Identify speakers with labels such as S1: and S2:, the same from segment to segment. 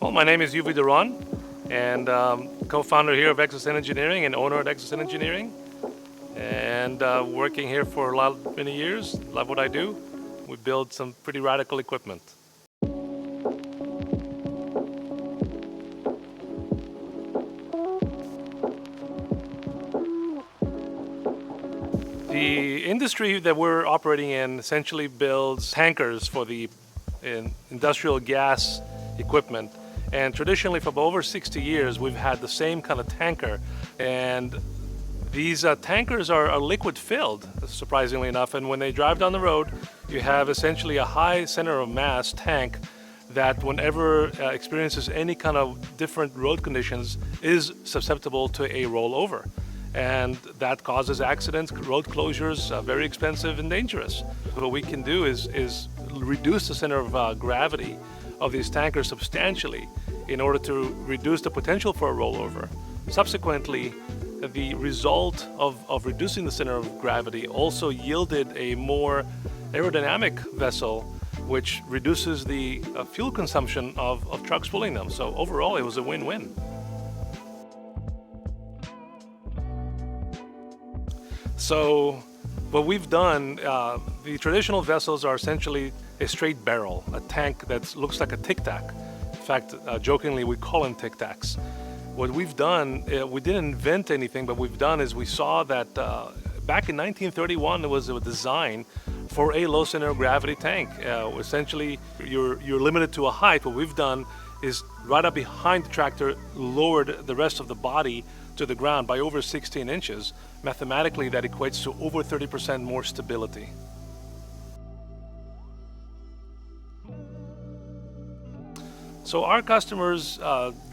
S1: Well, my name is UV Doron, and co-founder here of Exosent Engineering and owner at Exosent Engineering. And working here for many years, love what I do. We build some pretty radical equipment. The industry that we're operating in essentially builds tankers for the industrial gas equipment. And traditionally, for over 60 years, we've had the same kind of tanker. And these tankers are liquid filled, surprisingly enough. And when they drive down the road, you have essentially a high center of mass tank that whenever experiences any kind of different road conditions is susceptible to a rollover. And that causes accidents, road closures, very expensive and dangerous. What we can do is reduce the center of gravity of these tankers substantially in order to reduce the potential for a rollover. Subsequently, the result of reducing the center of gravity also yielded a more aerodynamic vessel, which reduces the fuel consumption of trucks pulling them. So overall, it was a win-win. So what we've done, the traditional vessels are essentially a straight barrel, a tank that looks like a Tic Tac. In fact, jokingly, we call them Tic Tacs. What we've done, we didn't invent anything, but we've done is we saw that back in 1931, there was a design for a low center of gravity tank. Essentially, you're limited to a height. What we've done is right up behind the tractor, lowered the rest of the body to the ground by over 16 inches. Mathematically, that equates to over 30% more stability. So our customers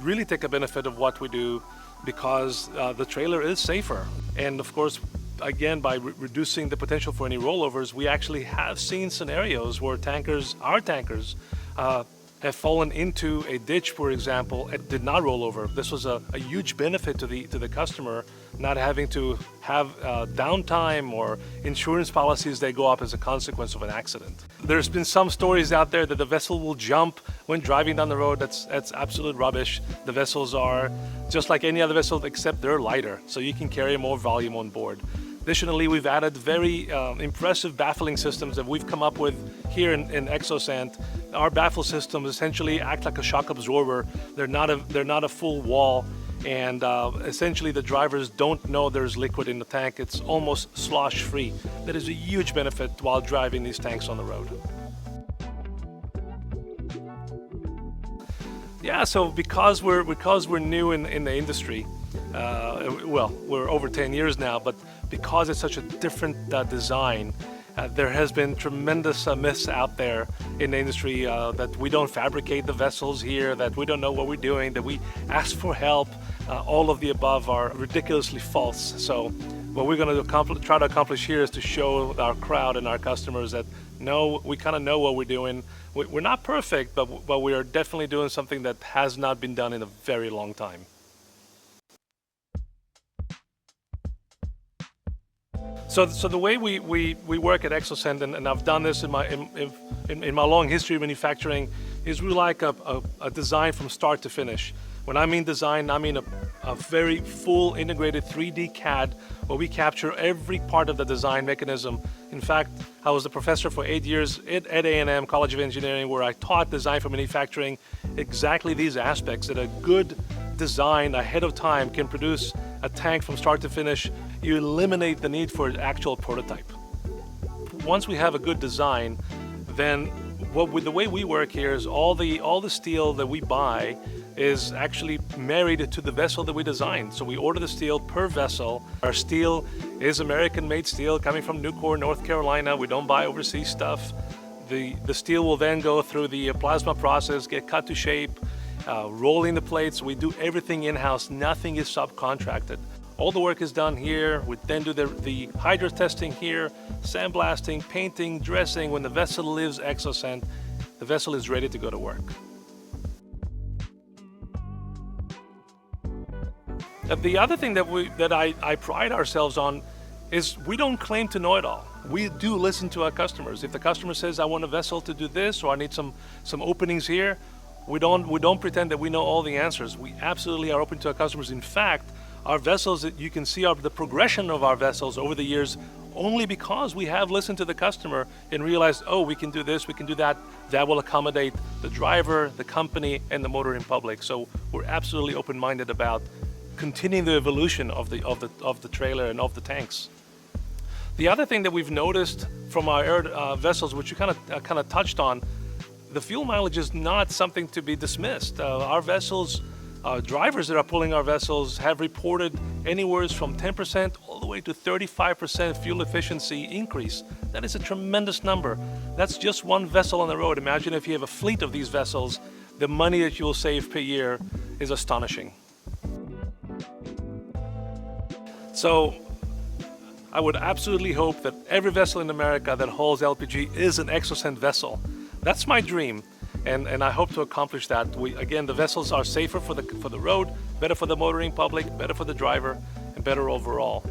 S1: really take a benefit of what we do because the trailer is safer. And of course, again, by reducing the potential for any rollovers, we actually have seen scenarios where our tankers, have fallen into a ditch, for example, and did not roll over. This was a huge benefit to the customer, not having to have downtime or insurance policies that go up as a consequence of an accident. There's been some stories out there that the vessel will jump when driving down the road. That's absolute rubbish. The vessels are just like any other vessel, except they're lighter, so you can carry more volume on board. Additionally, we've added very impressive baffling systems that we've come up with here in Exosent. Our baffle systems essentially act like a shock absorber. They're not a full wall, and essentially the drivers don't know there's liquid in the tank. It's almost slosh-free. That is a huge benefit while driving these tanks on the road. Yeah, so because we're new in the industry, well, we're over 10 years now, but because it's such a different design, there has been tremendous myths out there in the industry that we don't fabricate the vessels here, that we don't know what we're doing, that we ask for help. All of the above are ridiculously false. So what we're going to try to accomplish here is to show our crowd and our customers that no, we kind of know what we're doing. We're not perfect, but we are definitely doing something that has not been done in a very long time. So the way we work at Exosent, and I've done this in my long history of manufacturing, is we like a design from start to finish. When I mean design, I mean a very full integrated 3D CAD where we capture every part of the design mechanism. In fact, I was a professor for 8 years at A&M College of Engineering, where I taught design for manufacturing, exactly these aspects, that a good design ahead of time can produce a tank from start to finish. You eliminate the need for an actual prototype. Once we have a good design, then the way we work here is all the steel that we buy is actually married to the vessel that we designed. So we order the steel per vessel. Our steel is American-made steel coming from Nucor, North Carolina. We don't buy overseas stuff. The steel will then go through the plasma process, get cut to shape, rolling the plates. We do everything in-house. Nothing is subcontracted. All the work is done here. We then do the hydro testing here, sandblasting, painting, dressing. When the vessel leaves Exosent, the vessel is ready to go to work. The other thing that I pride ourselves on is we don't claim to know it all. We do listen to our customers. If the customer says, I want a vessel to do this, or I need some openings here, we don't pretend that we know all the answers. We absolutely are open to our customers. In fact, our vessels, you can see the progression of our vessels over the years only because we have listened to the customer and realized, oh, we can do this, we can do that. That will accommodate the driver, the company, and the motoring public. So we're absolutely open-minded about continuing the evolution of the trailer and of the tanks. The other thing that we've noticed from our air vessels, which you kind of touched on, the fuel mileage is not something to be dismissed. Our vessels, drivers that are pulling our vessels have reported anywhere from 10% all the way to 35% fuel efficiency increase. That is a tremendous number. That's just one vessel on the road. Imagine if you have a fleet of these vessels, the money that you will save per year is astonishing. So I would absolutely hope that every vessel in America that hauls LPG is an Exosent vessel. That's my dream, and I hope to accomplish that. Again, the vessels are safer for the road, better for the motoring public, better for the driver, and better overall.